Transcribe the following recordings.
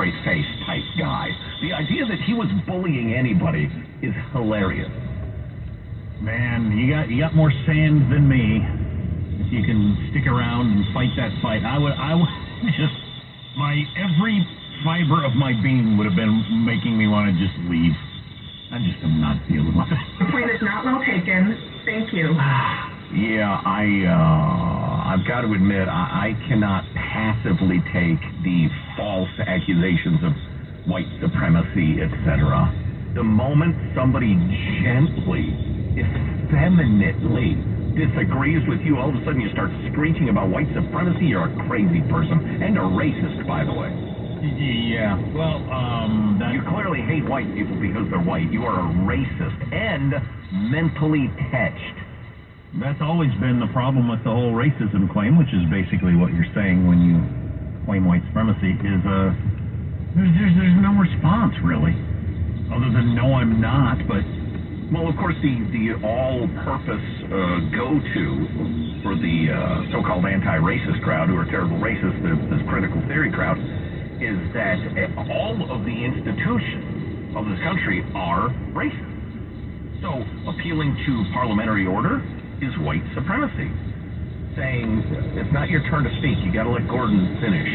straight-face type guy. The idea that he was bullying anybody is hilarious. Man, you got more sand than me. If you can stick around and fight that fight, I would just, every fiber of my being would have been making me want to just leave. I just am not dealing with it. The point is not well taken. Thank you. Yeah, I've got to admit, I cannot passively take the false accusations of white supremacy, etc. The moment somebody gently, effeminately disagrees with you, all of a sudden you start screeching about white supremacy. You're a crazy person, and a racist, by the way. Yeah, well, You clearly hate white people because they're white. You are a racist and mentally touched. that's always been the problem with the whole racism claim, which is basically what you're saying when you claim white supremacy, is there's no response, really. Other than, no, I'm not, but... Well, of course, the all-purpose go-to for the so-called anti-racist crowd, who are terrible racists, this critical theory crowd, is that all of the institutions of this country are racist. So, appealing to parliamentary order is white supremacy. Saying, it's not your turn to speak, you gotta let Gordon finish.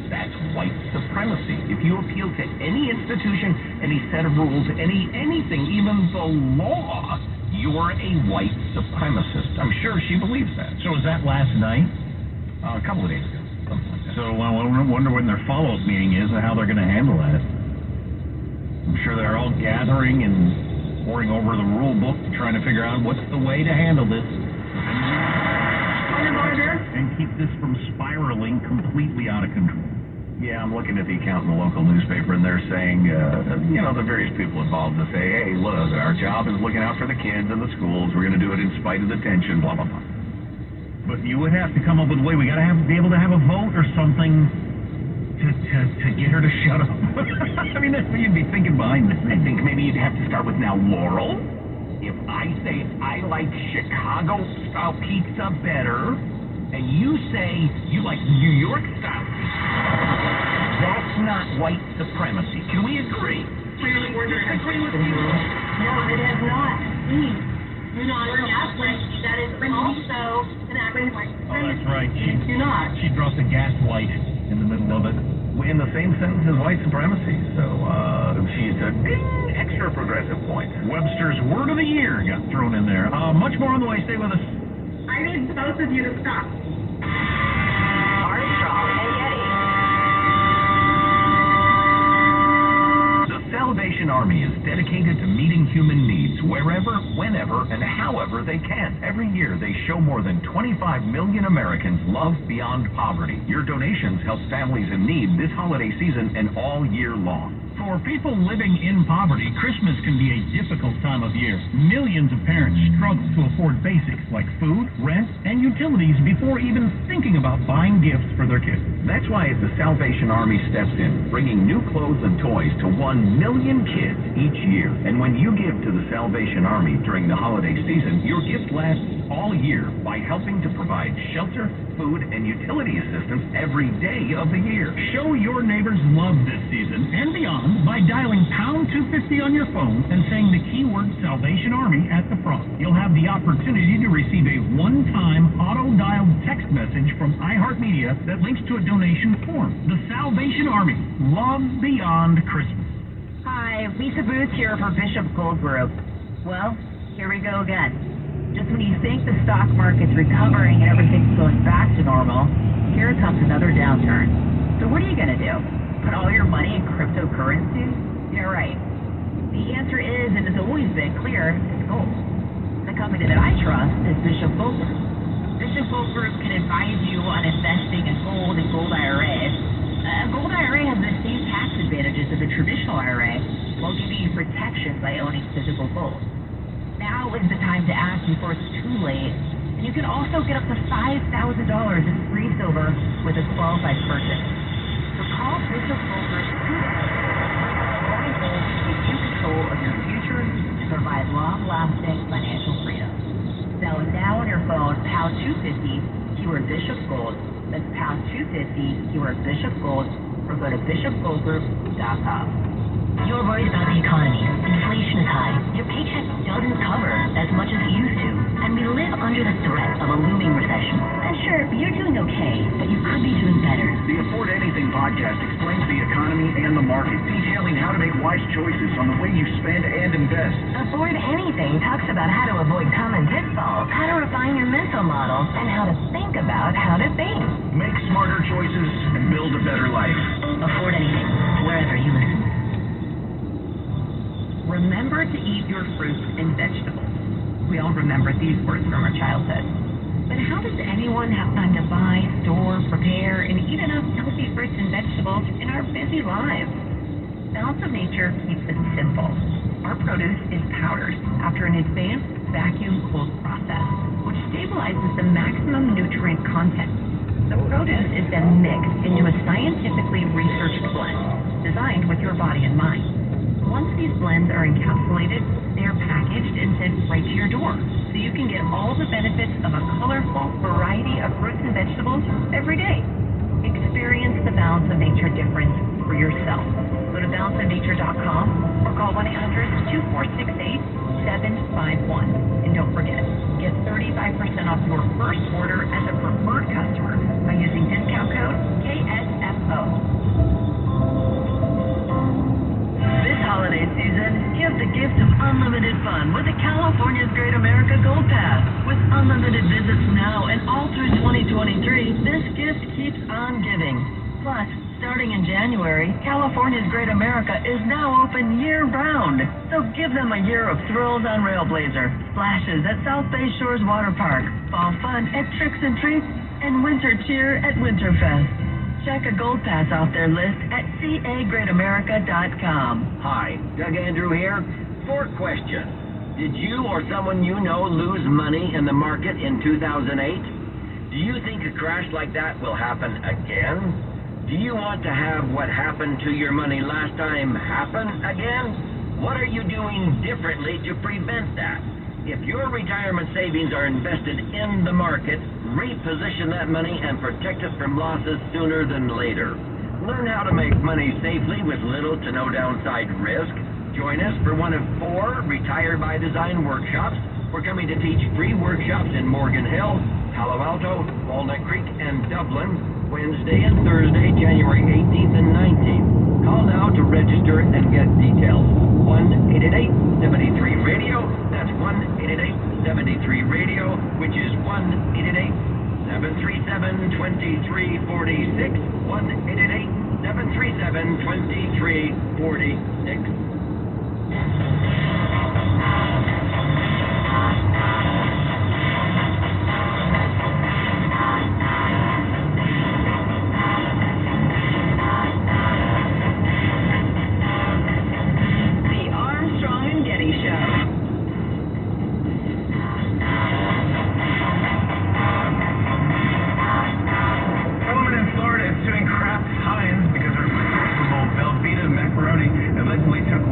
That's white supremacy. If you appeal to any institution, any set of rules, anything, even the law, you're a white supremacist. I'm sure she believes that. So was that last night? A couple of days ago, something like that. So I wonder when their follow-up meeting is and how they're going to handle that. I'm sure they're all gathering and poring over the rule book, trying to figure out what's the way to handle this. Point of order. And keep this from spiraling completely out of control. Yeah, I'm looking at the account in the local newspaper, and they're saying, the various people involved to say, hey, look, our job is looking out for the kids in the schools. We're going to do it in spite of the tension, blah, blah, blah. But you would have to come up with a way. We got to be able to have a vote or something to get her to shut up. I mean, that's what you'd be thinking behind this. I think maybe you'd have to start with, now, Laurel, if I say I like Chicago-style pizza better, and you say you like New York-style pizza, that's not white supremacy. Can we agree? Clearly, order. Agree with you? No, it has not. Please. Do not gaslight. That is also an act of white supremacy. Oh, that's right. Do not. She dropped a gaslight in the middle of it. In the same sentence as white supremacy. So, she's a ding, extra progressive point. Webster's Word of the Year got thrown in there. Much more on the way. Stay with us. I need both of you to stop. Armstrong and Getty. The Salvation Army is dedicated to meeting human needs wherever, whenever, and however they can. Every year, they show more than 25 million Americans love beyond poverty. Your donations help families in need this holiday season and all year long. For people living in poverty, Christmas can be a difficult time of year. Millions of parents struggle to afford basics like food, rent, and utilities before even thinking about buying gifts for their kids. That's why the Salvation Army steps in, bringing new clothes and toys to 1 million kids each year. And when you give to the Salvation Army during the holiday season, your gift lasts all year by helping to provide shelter, food, and utility assistance every day of the year. Show your neighbors love this season and beyond by dialing pound 250 on your phone and saying the keyword Salvation Army at the prompt. You'll have the opportunity to receive a one-time auto-dialed text message from iHeartMedia that links to a donation form. The Salvation Army. Love beyond Christmas. Hi, Lisa Booth here for Bishop Gold Group. Well, here we go again. Just when you think the stock market's recovering and everything's going back to normal, here comes another downturn. So what are you going to do? Put all your money in cryptocurrencies? Yeah, right. The answer is, and has always been clear, it's gold. The company that I trust is Bishop Gold Group. Bishop Gold Group can advise you on investing in gold and gold IRAs. A gold IRA has the same tax advantages as a traditional IRA while giving you protection by owning physical gold. Now is the time to act before it's too late. And you can also get up to $5,000 in free silver with a qualified purchase. So call Bishop Gold Group today. Buying gold gives you control of your future to provide long-lasting financial freedom. Dial now on your phone, pound 250, keyword Bishop Gold. That's pound 250, keyword Bishop Gold, or or go to bishopgoldgroup.com. You're worried about the economy. Inflation is high. Your paycheck doesn't cover as much as it used to. And we live under the threat of a looming recession. And sure, you're doing okay, but you could be doing better. The Afford Anything podcast explains the economy and the market, detailing how to make wise choices on the way you spend and invest. Afford Anything talks about how to avoid common pitfalls, how to refine your mental model, and how to think about how to think. Make smarter choices and build a better life. Afford Anything, wherever you listen. Remember to eat your fruits and vegetables. We all remember these words from our childhood. But how does anyone have time to buy, store, prepare, and eat enough healthy fruits and vegetables in our busy lives? Balance of Nature keeps it simple. Our produce is powdered after an advanced vacuum cooled process, which stabilizes the maximum nutrient content. The produce is then mixed into a scientifically researched blend designed with your body in mind. Once these blends are encapsulated, they are packaged and sent right to your door, so you can get all the benefits of a colorful variety of fruits and vegetables every day. Experience the Balance of Nature difference for yourself. Go to balanceofnature.com or call 1-800-2468-751. And don't forget, get 35% off your first order as a preferred customer by using discount code KSFO. This holiday season, give the gift of unlimited fun with the California's Great America Gold Pass. With unlimited visits now and all through 2023, this gift keeps on giving. Plus, starting in January, California's Great America is now open year-round. So give them a year of thrills on Railblazer, splashes at South Bay Shores Water Park, fall fun at Tricks and Treats, and winter cheer at Winterfest. Check a Gold Pass off their list at cagreatamerica.com. Hi, Doug Andrew here. 4 questions. Did you or someone you know lose money in the market in 2008? Do you think a crash like that will happen again? Do you want to have what happened to your money last time happen again? What are you doing differently to prevent that? If your retirement savings are invested in the market, reposition that money and protect it from losses sooner than later. Learn how to make money safely with little to no downside risk. Join us for one of 4 Retire by Design workshops. We're coming to teach free workshops in Morgan Hill, Palo Alto, Walnut Creek, and Dublin, Wednesday and Thursday, January 18th and 19th. Call now to register and get details. 1-888-73-RADIO. That's 1-888-73-RADIO, which is 1-888-737-2346. 1-888-737-2346. Allegedly took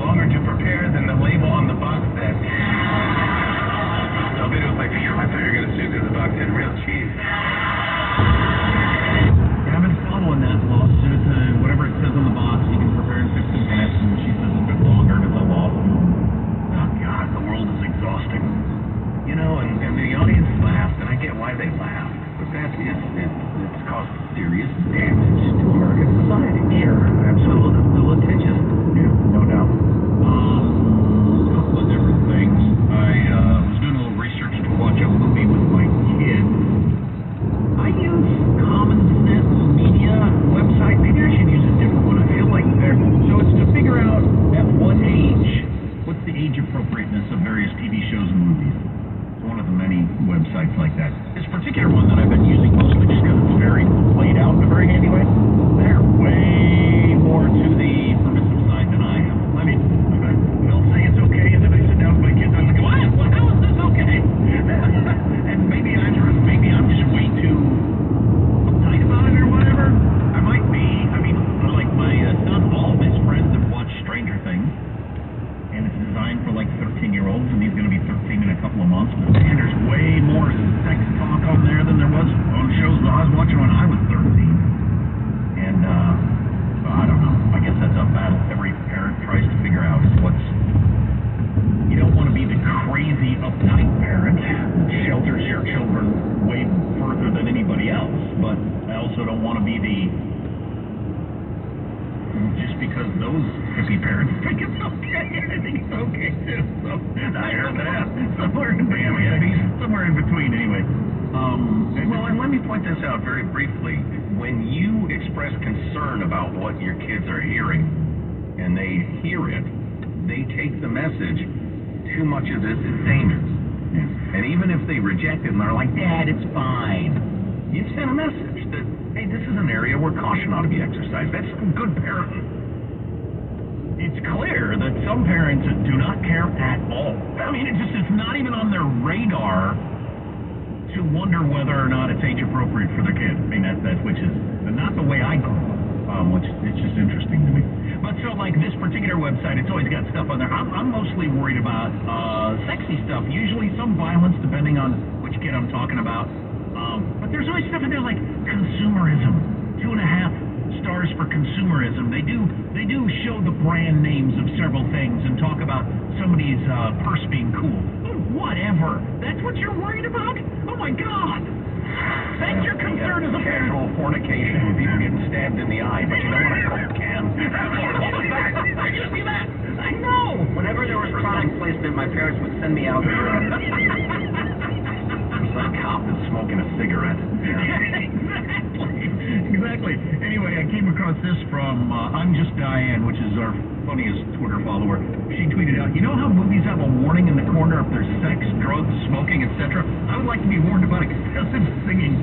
because those hippie parents think it's okay. I think it's okay too. So I heard that. Somewhere in between, anyway. Well, and let me point this out very briefly. When you express concern about what your kids are hearing, and they hear it, they take the message, too much of this is dangerous. Yeah. And even if they reject it and they're like, Dad, it's fine, you've sent a message that, hey, this is an area where caution ought to be exercised. That's some good parenting. It's clear that some parents do not care at all. I mean, it's not even on their radar to wonder whether or not it's age appropriate for their kid. I mean, which is not the way I grew up, which it's just interesting to me. But so, like this particular website, it's always got stuff on there. I'm mostly worried about sexy stuff. Usually some violence, depending on which kid I'm talking about. But there's always stuff in there like consumerism. 2.5 stars for consumerism. They do show the brand names of several things and talk about somebody's purse being cool. Oh, whatever. That's what you're worried about? Oh my God. That's your concern as a parent. Casual fornication with people getting stabbed in the eye, but you don't want a Coke can. I just see that. I know. Whenever there was product placement, my parents would send me out for some cop is smoking a cigarette. Exactly. Anyway, I came across this from I'm Just Diane, which is our funniest Twitter follower. She tweeted out, you know how movies have a warning in the corner if there's sex, drugs, smoking, etc.? I would like to be warned about excessive singing.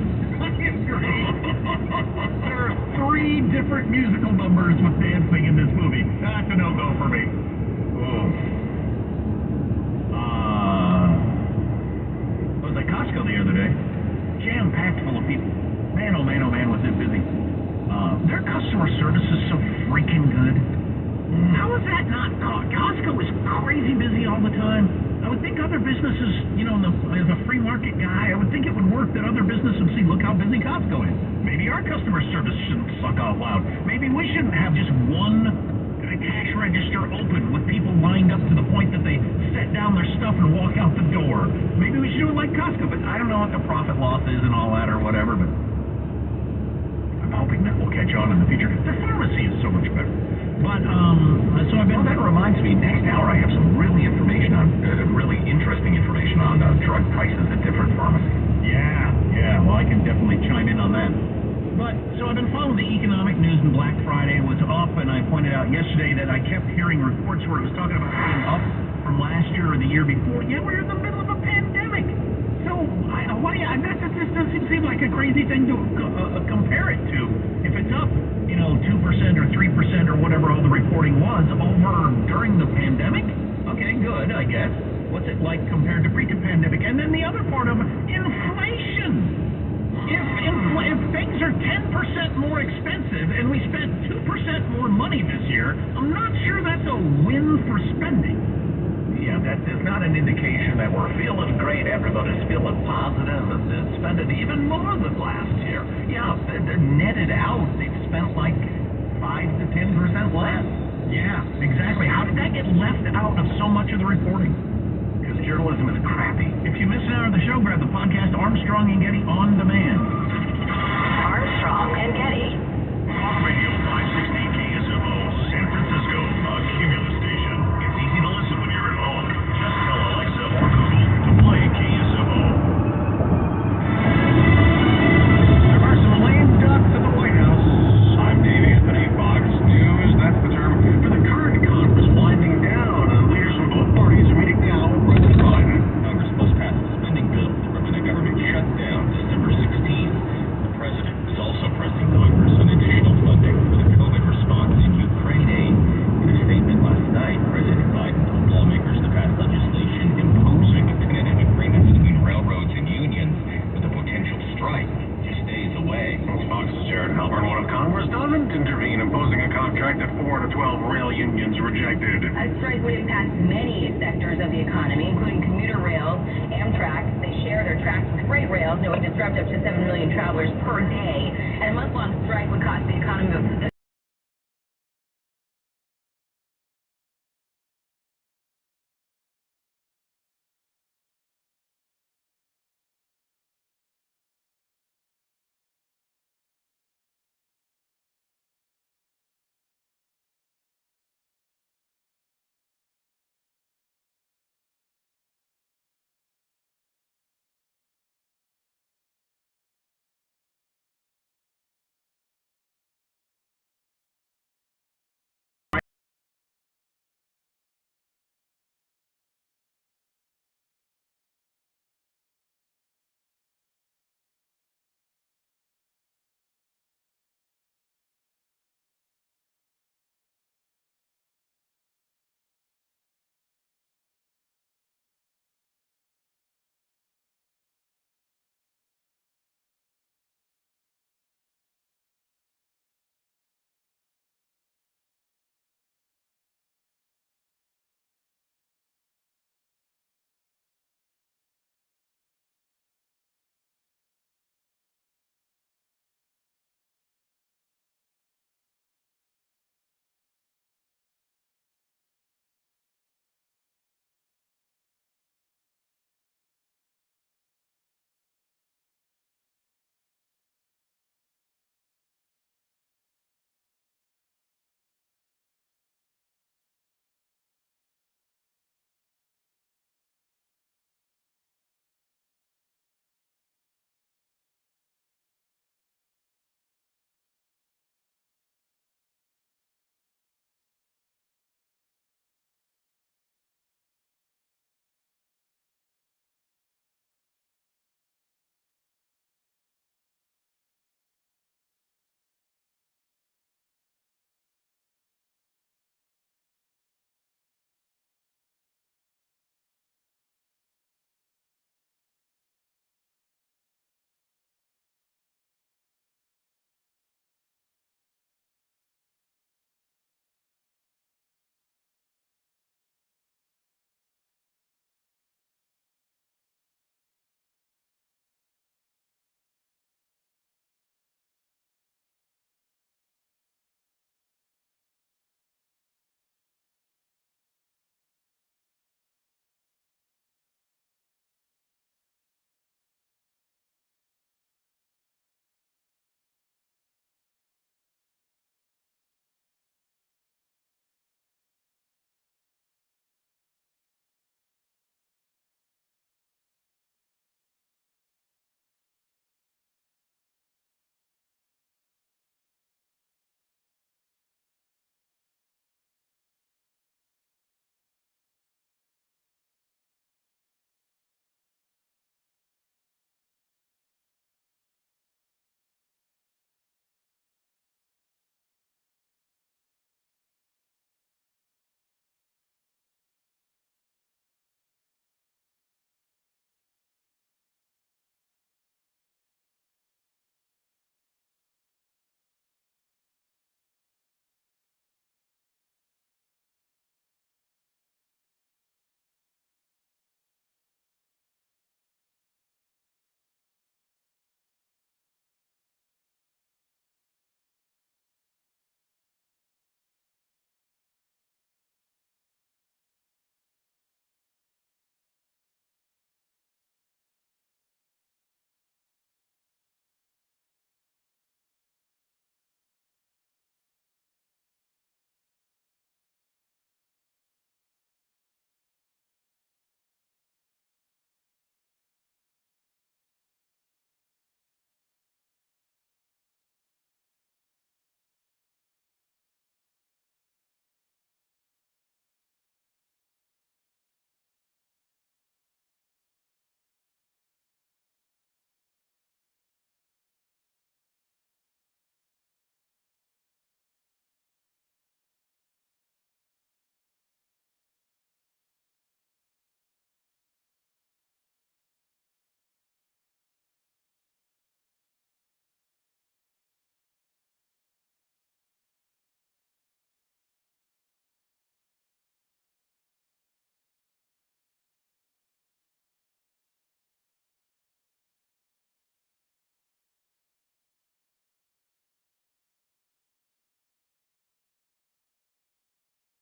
There are 3 different musical numbers with dancing in this movie. That's a no-go for me. I was at Costco the other day, jam-packed full of people. Man, oh man, was it busy. Their customer service is so freaking good. How is that not? Costco is crazy busy all the time. I would think other businesses, as a free market guy, I would think it would work that other businesses would see, look how busy Costco is. Maybe our customer service shouldn't suck out loud. Maybe we shouldn't have just one cash register open with people lined up to the point that they set down their stuff and walk out the door. Maybe we should do it like Costco, but I don't know what the profit loss is and all that or whatever, but I'm hoping that will catch on in the future. The pharmacy is so much better. But, so I've been... Well, that reminds me, next hour I have some really interesting information on drug prices at different pharmacies. Yeah, well, I can definitely chime in on that. But, so I've been following the economic news, and Black Friday was up, and I pointed out yesterday that I kept hearing reports where it was talking about being up from last year or the year before. Yeah, we're in the middle of a pandemic. So, that just doesn't seem like a crazy thing to compare it to. If it's up, 2% or 3% or whatever all the reporting was over during the pandemic, okay, good, I guess. What's it like compared to pre-pandemic? And then the other part of inflation. If things are 10% more expensive and we spent 2% more money this year, I'm not sure that's a win for spending. Yeah, that is not an indication that we're feeling great. Everybody's feeling positive and spending even more than last year. Yeah, netted out, they've spent like 5 to 10% less. Yeah, exactly. How did that get left out of so much of the reporting? Because journalism is crappy. If you miss an hour of the show, grab the podcast Armstrong and Getty on demand. Armstrong and Getty. Talk Radio 560 KSMO, San Francisco, a Cumulus station. It's easy to listen when you're at home. Just tell Alexa or Google to play KSMO. There are some lame ducks at the White House. I'm Dave Anthony, Fox News. That's the term for the current Congress winding down. Leaders from both parties are meeting now with President Biden. Congress must pass a spending bill to prevent a government shutdown December 16th. The president is also pressing Congress on additional funding for the COVID response in Ukraine aid. In a statement last night, President Biden told lawmakers to pass legislation imposing tentative agreements between railroads and unions with a potential strike just days away. Fox's Jared Halpern, one of Congress doesn't intervene, imposing a contract that 4 to 12 rail unions rejected. A strike would impact many sectors of the economy, including commuter rails, Amtrak. They share their tracks with freight rails, and it would disrupt up to 7 million travelers per day. And a month-long strike would cost the economy